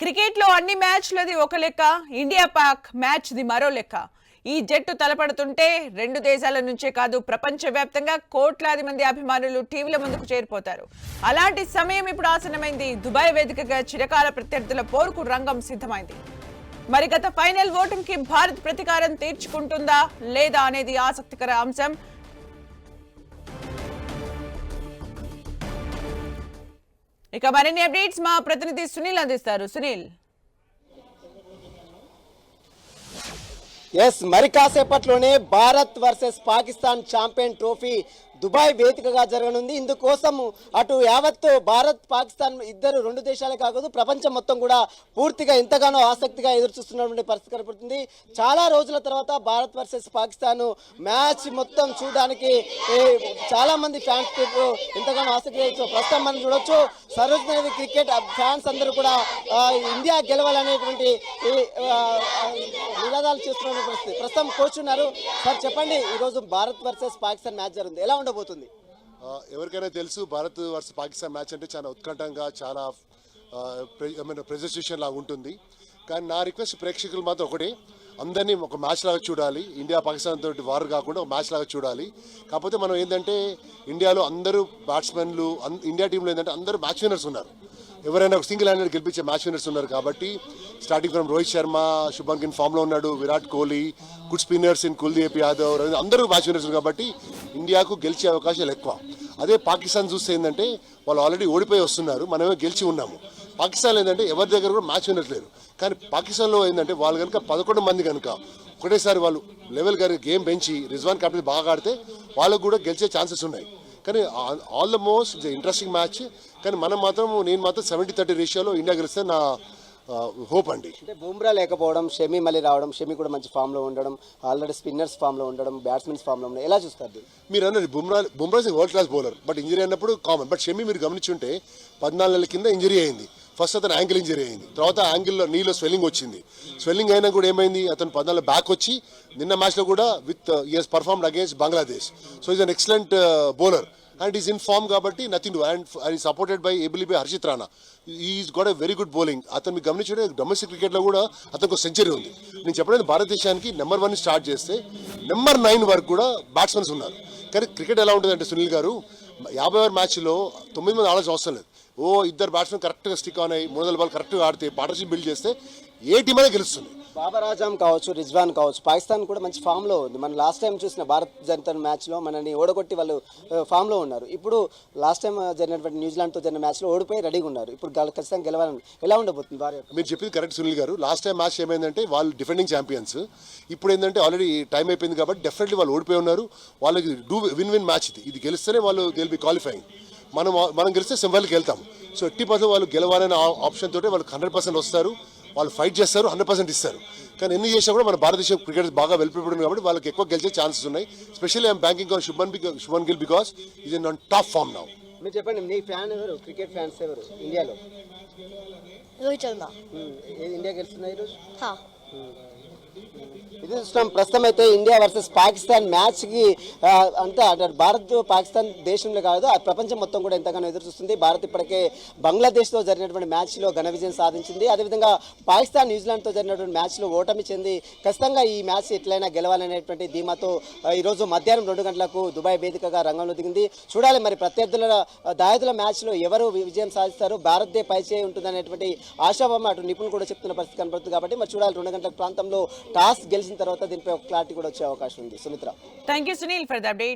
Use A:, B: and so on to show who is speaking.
A: Cricket లో అన్ని మ్యాచ్లది ఒక లెక్క, ఇండియా పాక్ మ్యాచ్ ది మరో లెక్క. ఈ జట్టు తలపడుతుంటే రెండు దేశాల నుంచే కాదు ప్రపంచవ్యాప్తంగా కోట్లాది మంది అభిమానులు టీవీల ముందుకు చేరిపోతారు. అలాంటి సమయం ఇప్పుడు ఆసన్నమైంది. దుబాయ్ వేదికగా చిరకాల ప్రత్యర్థుల పోరుకు రంగం సిద్ధమైంది. మరి గత ఫైనల్ ఓటమికి భారత్ ప్రతీకారం తీర్చుకుంటుందా లేదా అనేది ఆసక్తికర అంశం. ఇక మరిన్ని అప్డేట్స్ మా ప్రతినిధి సునీల్ అందిస్తారు. సునీల్,
B: మరి కాసేపట్లోనే Bharat versus Pakistan champion trophy Dubai వేదికగా జరగనుంది. ఇందుకోసం అటు యావత్ భారత్ పాకిస్తాన్ ఇద్దరు రెండు దేశాలే కాదు ప్రపంచం మొత్తం కూడా పూర్తిగా ఎంతగానో ఆసక్తిగా ఎదురుచూస్తున్నటువంటి పరిస్థితి కనపడుతుంది. చాలా రోజుల తర్వాత భారత్ వర్సెస్ పాకిస్తాన్ మ్యాచ్ మొత్తం చూడడానికి చాలా మంది ఫ్యాన్స్ ఎంతగానో ఆసక్తి. ప్రస్తుతం మనం చూడొచ్చు సరోజినీ క్రికెట్ ఫ్యాన్స్ అందరూ కూడా ఇండియా గెలవాలనేటువంటి నినాదాలు చేస్తున్న పరిస్థితి. ప్రస్తుతం కోచ్ ఉన్నారు. సార్ చెప్పండి, ఈరోజు భారత్ వర్సెస్ పాకిస్తాన్ మ్యాచ్ జరుగుతుంది, ఎలా ఉండబోతుంది?
C: ఎవరికైనా తెలుసు భారత్ వర్సెస్ పాకిస్తాన్ మ్యాచ్ అంటే చాలా ఉత్కంఠంగా, చాలా ప్రెజెంటేషన్ లాగా ఉంటుంది. కానీ నా రిక్వెస్ట్ ప్రేక్షకులు మాత్రం ఒకటే, అందరినీ ఒక మ్యాచ్ లాగా చూడాలి. ఇండియా పాకిస్తాన్ తోటి వారు కాకుండా ఒక మ్యాచ్ లాగా చూడాలి. కాకపోతే మనం ఏంటంటే ఇండియాలో అందరూ బ్యాట్స్మెన్లు, ఇండియా టీంలో ఏంటంటే అందరూ మ్యాచ్ విన్నర్స్ ఉన్నారు. ఎవరైనా ఒక సింగిల్ హ్యాండెడ్ గెలిపించే మ్యాచ్ విన్నర్స్ ఉన్నారు. కాబట్టి స్టార్టింగ్ ఫ్రమ్ రోహిత్ శర్మ, శుభ్మన్ గిల్ ఫామ్లో ఉన్నాడు, Virat Kohli, good spinners in Kuldeep Yadav, అందరూ మ్యాచ్ విన్నర్స్ కాబట్టి ఇండియాకు గెలిచే అవకాశాలు ఎక్కువ. అదే పాకిస్తాన్ చూస్తే ఏంటంటే వాళ్ళు ఆల్రెడీ ఓడిపోయి వస్తున్నారు, మనమే గెలిచి ఉన్నాము. పాకిస్తాన్ ఏంటంటే ఎవరి దగ్గర కూడా మ్యాచ్ విన్నర్స్ లేరు. కానీ పాకిస్తాన్లో ఏంటంటే వాళ్ళు కనుక 11 మంది కనుక ఒకటేసారి వాళ్ళు లెవెల్ గారి గేమ్ పెంచి రిజ్వాన్ కెప్టెన్ బాగా ఆడితే వాళ్ళకు కూడా గెలిచే ఛాన్సెస్ ఉన్నాయి. కానీ all the most it's interesting match. కానీ నేను మాత్రం 70-30 రేషియోలో ఇండియా గెలిస్తే నా హోప్ అండి.
B: అంటే బుమ్రా లేకపోవడం, షమి మళ్ళీ రావడం, షమి కూడా మంచి ఫామ్లో ఉండడం, ఆల్రెడీ స్పిన్నర్స్ ఫామ్లో ఉండడం, బ్యాట్స్మెన్స్ ఫామ్లో ఉండడం, ఎలా చూస్తారు?
C: మీరు అన్నది Bumrah world class bowler, but injury అయినప్పుడు కామన్. బట్ షమి మీరు గమనించుంటే 14 నెలల కింద ఇంజరీ అయింది. ఫస్ట్ అతను యాంగిల్ ఇంజరీ అయింది, తర్వాత యాంగిల్లో నీలో స్వెల్లింగ్ వచ్చింది. స్వెల్లింగ్ అయినా కూడా ఏమైంది, అతను 14 బ్యాక్ వచ్చి నిన్న మ్యాచ్లో కూడా he's performed against Bangladesh. So he's an excellent bowler and is in form కాబట్టి nothing to and is supported by ably by Harshit Rana. He's got a very good bowling. అతను మీకు గమనించే డొమెస్టిక్ క్రికెట్లో కూడా అతనికి ఒక సెంచరీ ఉంది. నేను చెప్పలేదు భారతదేశానికి నెంబర్ 1 స్టార్ట్ చేస్తే నెంబర్ 9 వరకు కూడా బ్యాట్స్మెన్స్ ఉన్నారు. కానీ క్రికెట్ ఎలా ఉంటుందంటే సునీల్ గారు, 50 ఓవర్ మ్యాచ్లో 9 మంది ఆడాల్సిన అవసరం లేదు. ఇద్దరు బ్యాట్స్మెన్ కరెక్ట్గా స్టిక్ ఆన్ అయ్యి 300 బాల్ కరెక్ట్గా ఆడితే పార్ట్నర్షిప్ బిల్డ్ చేస్తే ఏ టీం అయినా గెలుస్తుంది.
B: బాబర్ ఆజం కావచ్చు, రిజ్వాన్ కావచ్చు, పాకిస్తాన్ కూడా మంచి ఫామ్లో ఉంది. మన లాస్ట్ టైం చూసిన భారత్ జనతా మ్యాచ్లో మనని ఓడగొట్టి వాళ్ళు ఫామ్లో ఉన్నారు. ఇప్పుడు లాస్ట్ టైం జరిగినటువంటి న్యూజిలాండ్తో జరిగిన మ్యాచ్లో ఓడిపోయి రెడీగా ఉన్నారు. ఇప్పుడు ఖచ్చితంగా గెలవాలని ఎలా ఉండబోతుంది?
C: మీరు చెప్పింది కరెక్ట్ సునీల్ గారు. లాస్ట్ టైం మ్యాచ్ ఏమైందంటే వాళ్ళు డిఫెండింగ్ ఛాంపియన్స్. ఇప్పుడు ఏంటంటే ఆల్రెడీ టైం అయిపోయింది కాబట్టి డెఫినెట్లీ వాళ్ళు ఓడిపోయి ఉన్నారు. వాళ్ళకి విన్ మ్యాచ్ ఇది గెలిస్తేనే వాళ్ళు విల్ బి క్వాలిఫైయింగ్. మనం గెలిస్తే సెమీఫైనల్కి వెళ్తాం. సో 80% వాళ్ళు గెలవాలనే ఆప్షన్ తోటే వాళ్ళు 100% వస్తారు. వాళ్ళు ఫైట్ చేస్తారు, 100% ఇస్తారు. కానీ ఎన్ని చేసినా కూడా మన భారతదేశం క్రికెట్ బాగా వెల్ ప్రిపేర్డ్ కాబట్టి వాళ్ళకి ఎక్కువ గెలిచే ఛాన్సెస్ ఉన్నాయి. Specially I'm banking on Shubman Gill because he's in top form now.
B: మీరు చెప్పండి, మీ ఫ్యాన్ ఎవరు? క్రికెట్ ఫ్యాన్స్ ఎవరు ఇండియాలో?
D: రోహిత్ శర్మ.
B: ఇండియా గెలుస్తున్నాయి ఈరోజు. ఇది ప్రస్తుతం అయితే ఇండియా వర్సెస్ పాకిస్తాన్ మ్యాచ్కి అంతా భారత్ పాకిస్తాన్ దేశంలో కాదు ప్రపంచం మొత్తం కూడా ఎంతగానో ఎదురు చూస్తుంది. భారత్ ఇప్పటికే బంగ్లాదేశ్తో జరిగినటువంటి మ్యాచ్లో ఘన విజయం సాధించింది. అదేవిధంగా పాకిస్తాన్ న్యూజిలాండ్తో జరిగినటువంటి మ్యాచ్లో ఓటమి చెంది ఖచ్చితంగా ఈ మ్యాచ్ ఎట్లయినా గెలవాలనేటువంటి ధీమాతో ఈరోజు మధ్యాహ్నం 2 గంటలకు దుబాయ్ వేదికగా రంగంలో దిగింది. చూడాలి మరి ప్రత్యర్థుల దాయాదుల మ్యాచ్లో ఎవరు విజయం సాధిస్తారు, భారత్దే పైచేయి ఉంటుందనేటువంటి ఆశాభావం అటు నిపుణులు కూడా చెప్తున్న పరిస్థితి కనబడుతుంది. కాబట్టి మరి చూడాలి 2 గంటల ప్రాంతంలో టాస్ గెలిచిన తర్వాత దీనిపై ఒక క్లారిటీ కూడా వచ్చే అవకాశం ఉంది. Sumitra,
A: thank you Sunil for the update.